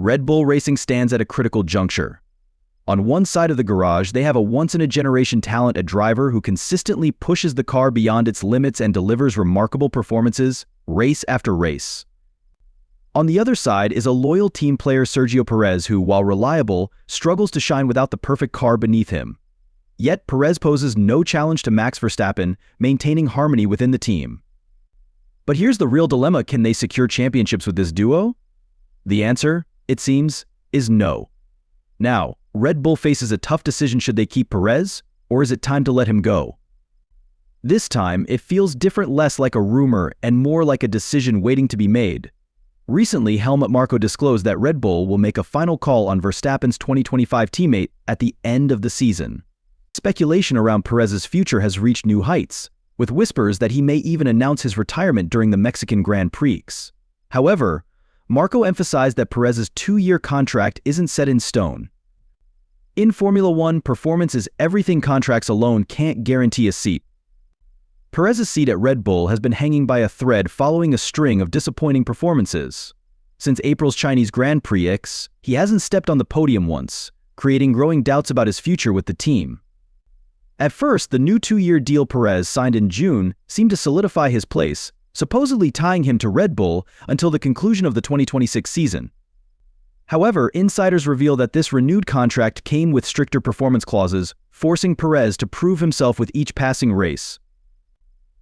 Red Bull Racing stands at a critical juncture. On one side of the garage, they have a once-in-a-generation talent, a driver who consistently pushes the car beyond its limits and delivers remarkable performances, race after race. On the other side is a loyal team player, Sergio Perez, who, while reliable, struggles to shine without the perfect car beneath him. Yet Perez poses no challenge to Max Verstappen, maintaining harmony within the team. But here's the real dilemma: can they secure championships with this duo? The answer, it seems, is no. Now, Red Bull faces a tough decision: should they keep Perez, or is it time to let him go? This time, it feels different, less like a rumor and more like a decision waiting to be made. Recently, Helmut Marko disclosed that Red Bull will make a final call on Verstappen's 2025 teammate at the end of the season. Speculation around Perez's future has reached new heights, with whispers that he may even announce his retirement during the Mexican Grand Prix. However, Marko emphasized that Perez's 2-year contract isn't set in stone. In Formula One, performance is everything. Contracts alone can't guarantee a seat. Perez's seat at Red Bull has been hanging by a thread following a string of disappointing performances. Since April's Chinese Grand Prix, he hasn't stepped on the podium once, creating growing doubts about his future with the team. At first, the new 2-year deal Perez signed in June seemed to solidify his place, supposedly tying him to Red Bull until the conclusion of the 2026 season. However, insiders reveal that this renewed contract came with stricter performance clauses, forcing Perez to prove himself with each passing race.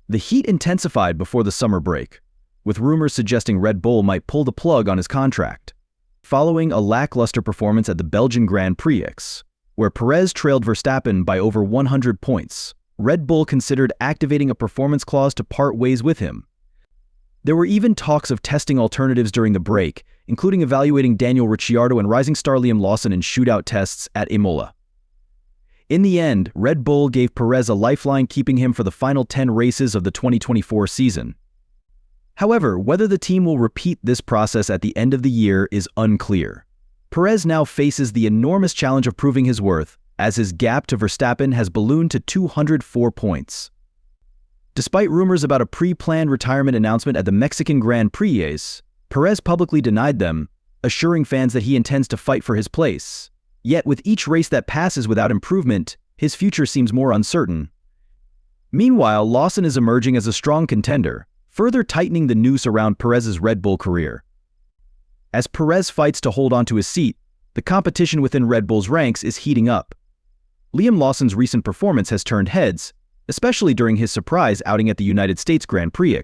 The heat intensified before the summer break, with rumors suggesting Red Bull might pull the plug on his contract. Following a lackluster performance at the Belgian Grand Prix, where Perez trailed Verstappen by over 100 points, Red Bull considered activating a performance clause to part ways with him. There were even talks of testing alternatives during the break, including evaluating Daniel Ricciardo and rising star Liam Lawson in shootout tests at Imola. In the end, Red Bull gave Perez a lifeline, keeping him for the final 10 races of the 2024 season. However, whether the team will repeat this process at the end of the year is unclear. Perez now faces the enormous challenge of proving his worth, as his gap to Verstappen has ballooned to 204 points. Despite rumors about a pre-planned retirement announcement at the Mexican Grand Prix, Perez publicly denied them, assuring fans that he intends to fight for his place. Yet with each race that passes without improvement, his future seems more uncertain. Meanwhile, Lawson is emerging as a strong contender, further tightening the noose around Perez's Red Bull career. As Perez fights to hold onto his seat, the competition within Red Bull's ranks is heating up. Liam Lawson's recent performance has turned heads, especially during his surprise outing at the United States Grand Prix.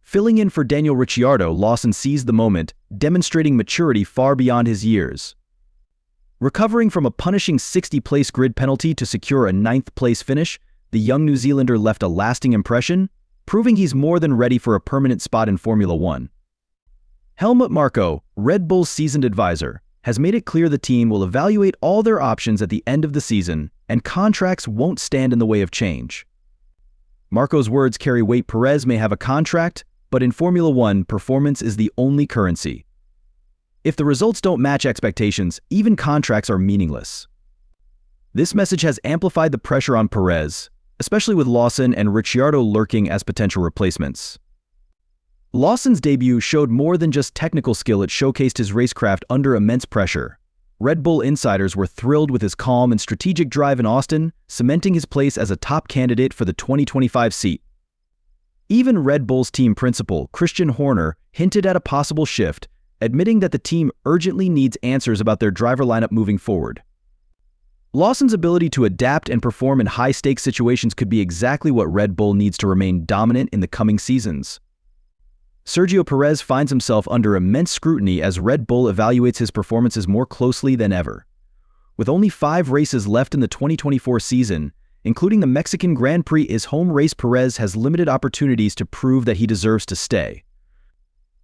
Filling in for Daniel Ricciardo, Lawson seized the moment, demonstrating maturity far beyond his years. Recovering from a punishing 60-place grid penalty to secure a 9th-place finish, the young New Zealander left a lasting impression, proving he's more than ready for a permanent spot in Formula One. Helmut Marko, Red Bull's seasoned advisor, has made it clear the team will evaluate all their options at the end of the season, and contracts won't stand in the way of change. Marko's words carry weight. Perez may have a contract, but in Formula One, performance is the only currency. If the results don't match expectations, even contracts are meaningless. This message has amplified the pressure on Perez, especially with Lawson and Ricciardo lurking as potential replacements. Lawson's debut showed more than just technical skill; it showcased his racecraft under immense pressure. Red Bull insiders were thrilled with his calm and strategic drive in Austin, cementing his place as a top candidate for the 2025 seat. Even Red Bull's team principal, Christian Horner, hinted at a possible shift, admitting that the team urgently needs answers about their driver lineup moving forward. Lawson's ability to adapt and perform in high-stakes situations could be exactly what Red Bull needs to remain dominant in the coming seasons. Sergio Perez finds himself under immense scrutiny as Red Bull evaluates his performances more closely than ever. With only 5 races left in the 2024 season, including the Mexican Grand Prix, his home race, Perez has limited opportunities to prove that he deserves to stay.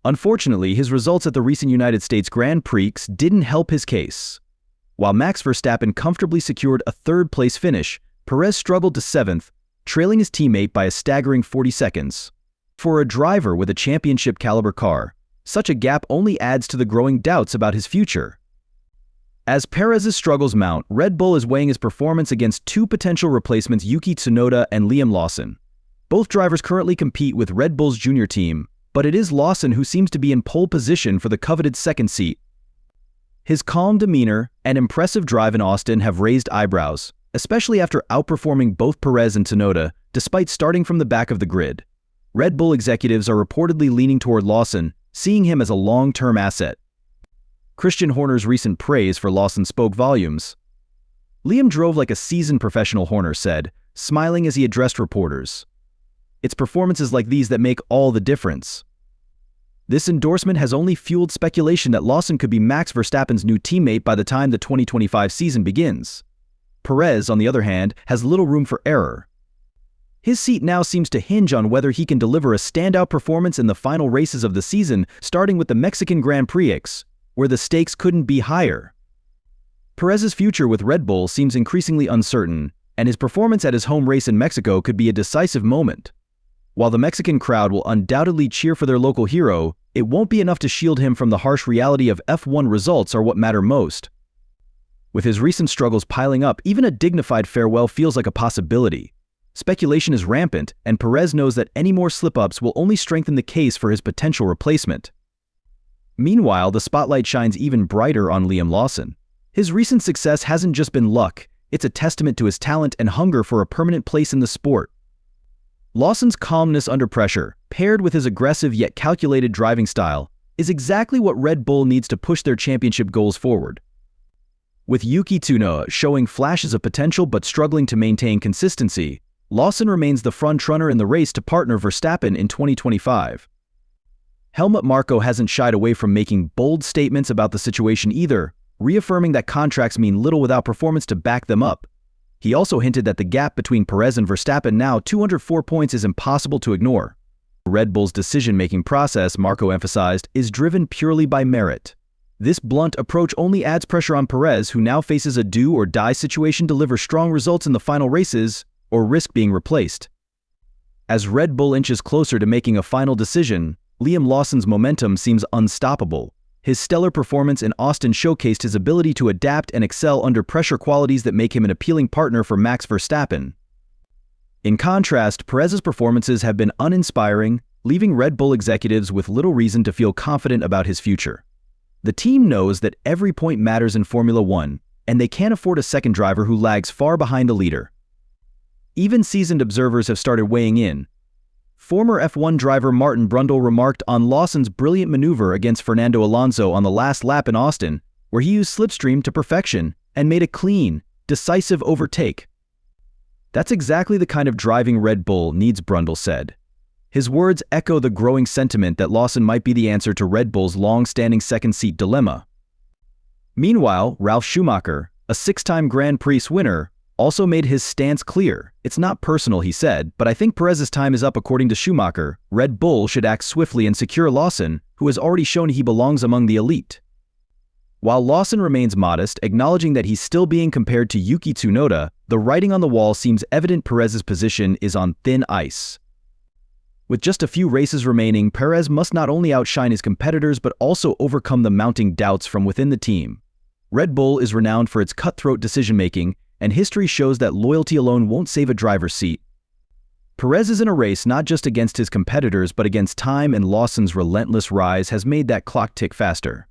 Unfortunately, his results at the recent United States Grand Prix didn't help his case. While Max Verstappen comfortably secured a 3rd-place finish, Perez struggled to 7th, trailing his teammate by a staggering 40 seconds. For a driver with a championship-caliber car, such a gap only adds to the growing doubts about his future. As Perez's struggles mount, Red Bull is weighing his performance against 2 potential replacements, Yuki Tsunoda and Liam Lawson. Both drivers currently compete with Red Bull's junior team, but it is Lawson who seems to be in pole position for the coveted 2nd seat. His calm demeanor and impressive drive in Austin have raised eyebrows, especially after outperforming both Perez and Tsunoda, despite starting from the back of the grid. Red Bull executives are reportedly leaning toward Lawson, seeing him as a long-term asset. Christian Horner's recent praise for Lawson spoke volumes. Liam drove like a seasoned professional, Horner said, smiling as he addressed reporters. It's performances like these that make all the difference. This endorsement has only fueled speculation that Lawson could be Max Verstappen's new teammate by the time the 2025 season begins. Perez, on the other hand, has little room for error. His seat now seems to hinge on whether he can deliver a standout performance in the final races of the season, starting with the Mexican Grand Prix, where the stakes couldn't be higher. Perez's future with Red Bull seems increasingly uncertain, and his performance at his home race in Mexico could be a decisive moment. While the Mexican crowd will undoubtedly cheer for their local hero, it won't be enough to shield him from the harsh reality of F1 results are what matter most. With his recent struggles piling up, even a dignified farewell feels like a possibility. Speculation is rampant, and Perez knows that any more slip-ups will only strengthen the case for his potential replacement. Meanwhile, the spotlight shines even brighter on Liam Lawson. His recent success hasn't just been luck, it's a testament to his talent and hunger for a permanent place in the sport. Lawson's calmness under pressure, paired with his aggressive yet calculated driving style, is exactly what Red Bull needs to push their championship goals forward. With Yuki Tsunoda showing flashes of potential but struggling to maintain consistency, Lawson remains the frontrunner in the race to partner Verstappen in 2025. Helmut Marko hasn't shied away from making bold statements about the situation either, reaffirming that contracts mean little without performance to back them up. He also hinted that the gap between Perez and Verstappen, now 204 points, is impossible to ignore. Red Bull's decision-making process, Marko emphasized, is driven purely by merit. This blunt approach only adds pressure on Perez, who now faces a do-or-die situation to deliver strong results in the final races, or risk being replaced. As Red Bull inches closer to making a final decision, Liam Lawson's momentum seems unstoppable. His stellar performance in Austin showcased his ability to adapt and excel under pressure, qualities that make him an appealing partner for Max Verstappen. In contrast, Perez's performances have been uninspiring, leaving Red Bull executives with little reason to feel confident about his future. The team knows that every point matters in Formula One, and they can't afford a second driver who lags far behind the leader. Even seasoned observers have started weighing in. Former F1 driver Martin Brundle remarked on Lawson's brilliant maneuver against Fernando Alonso on the last lap in Austin, where he used slipstream to perfection and made a clean, decisive overtake. That's exactly the kind of driving Red Bull needs, Brundle said. His words echo the growing sentiment that Lawson might be the answer to Red Bull's long-standing second-seat dilemma. Meanwhile, Ralf Schumacher, a six-time Grand Prix winner, also made his stance clear. It's not personal, he said, but I think Perez's time is up. According to Schumacher, Red Bull should act swiftly and secure Lawson, who has already shown he belongs among the elite. While Lawson remains modest, acknowledging that he's still being compared to Yuki Tsunoda, the writing on the wall seems evident. Perez's position is on thin ice. With just a few races remaining, Perez must not only outshine his competitors but also overcome the mounting doubts from within the team. Red Bull is renowned for its cutthroat decision-making, and history shows that loyalty alone won't save a driver's seat. Perez is in a race not just against his competitors but against time, and Lawson's relentless rise has made that clock tick faster.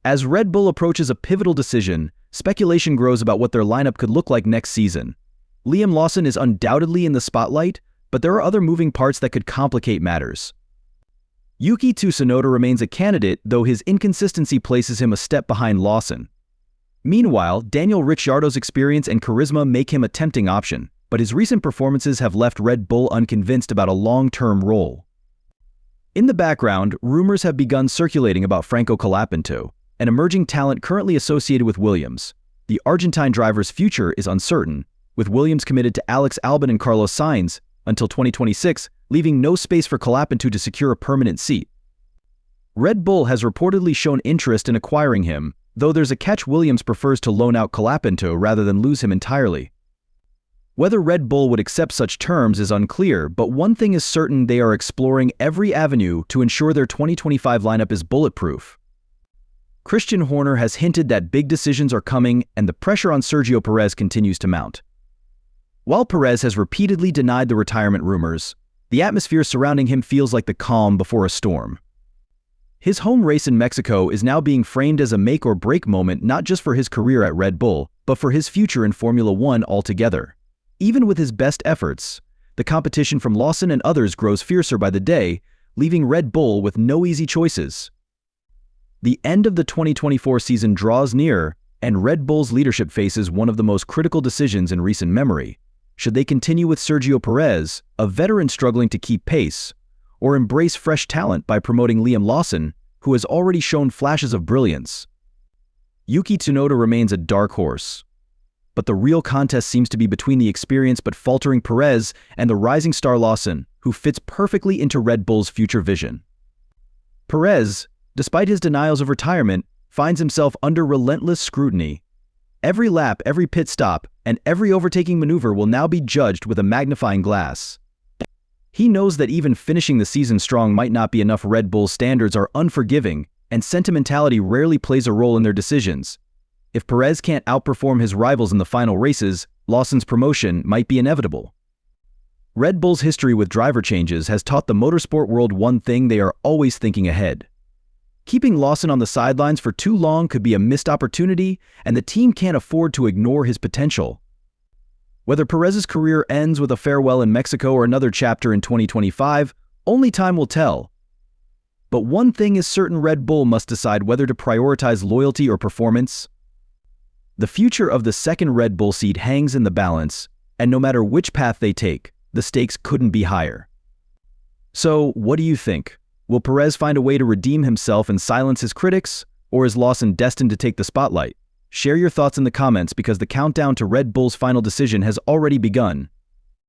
As Red Bull approaches a pivotal decision, speculation grows about what their lineup could look like next season. Liam Lawson is undoubtedly in the spotlight, but there are other moving parts that could complicate matters. Yuki Tsunoda remains a candidate, though his inconsistency places him a step behind Lawson. Meanwhile, Daniel Ricciardo's experience and charisma make him a tempting option, but his recent performances have left Red Bull unconvinced about a long-term role. In the background, rumors have begun circulating about Franco Colapinto, an emerging talent currently associated with Williams. The Argentine driver's future is uncertain, with Williams committed to Alex Albon and Carlos Sainz until 2026, leaving no space for Colapinto to secure a permanent seat. Red Bull has reportedly shown interest in acquiring him, though there's a catch: Williams prefers to loan out Colapinto rather than lose him entirely. Whether Red Bull would accept such terms is unclear, but one thing is certain: they are exploring every avenue to ensure their 2025 lineup is bulletproof. Christian Horner has hinted that big decisions are coming, and the pressure on Sergio Perez continues to mount. While Perez has repeatedly denied the retirement rumors, the atmosphere surrounding him feels like the calm before a storm. His home race in Mexico is now being framed as a make-or-break moment not just for his career at Red Bull, but for his future in Formula One altogether. Even with his best efforts, the competition from Lawson and others grows fiercer by the day, leaving Red Bull with no easy choices. The end of the 2024 season draws near, and Red Bull's leadership faces one of the most critical decisions in recent memory. Should they continue with Sergio Perez, a veteran struggling to keep pace, or embrace fresh talent by promoting Liam Lawson, who has already shown flashes of brilliance? Yuki Tsunoda remains a dark horse, but the real contest seems to be between the experienced but faltering Perez and the rising star Lawson, who fits perfectly into Red Bull's future vision. Perez, despite his denials of retirement, finds himself under relentless scrutiny. Every lap, every pit stop, and every overtaking maneuver will now be judged with a magnifying glass. He knows that even finishing the season strong might not be enough. Red Bull's standards are unforgiving, and sentimentality rarely plays a role in their decisions. If Perez can't outperform his rivals in the final races, Lawson's promotion might be inevitable. Red Bull's history with driver changes has taught the motorsport world one thing: they are always thinking ahead. Keeping Lawson on the sidelines for too long could be a missed opportunity, and the team can't afford to ignore his potential. Whether Perez's career ends with a farewell in Mexico or another chapter in 2025, only time will tell. But one thing is certain: Red Bull must decide whether to prioritize loyalty or performance. The future of the second Red Bull seat hangs in the balance, and no matter which path they take, the stakes couldn't be higher. So, what do you think? Will Perez find a way to redeem himself and silence his critics, or is Lawson destined to take the spotlight? Share your thoughts in the comments, because the countdown to Red Bull's final decision has already begun.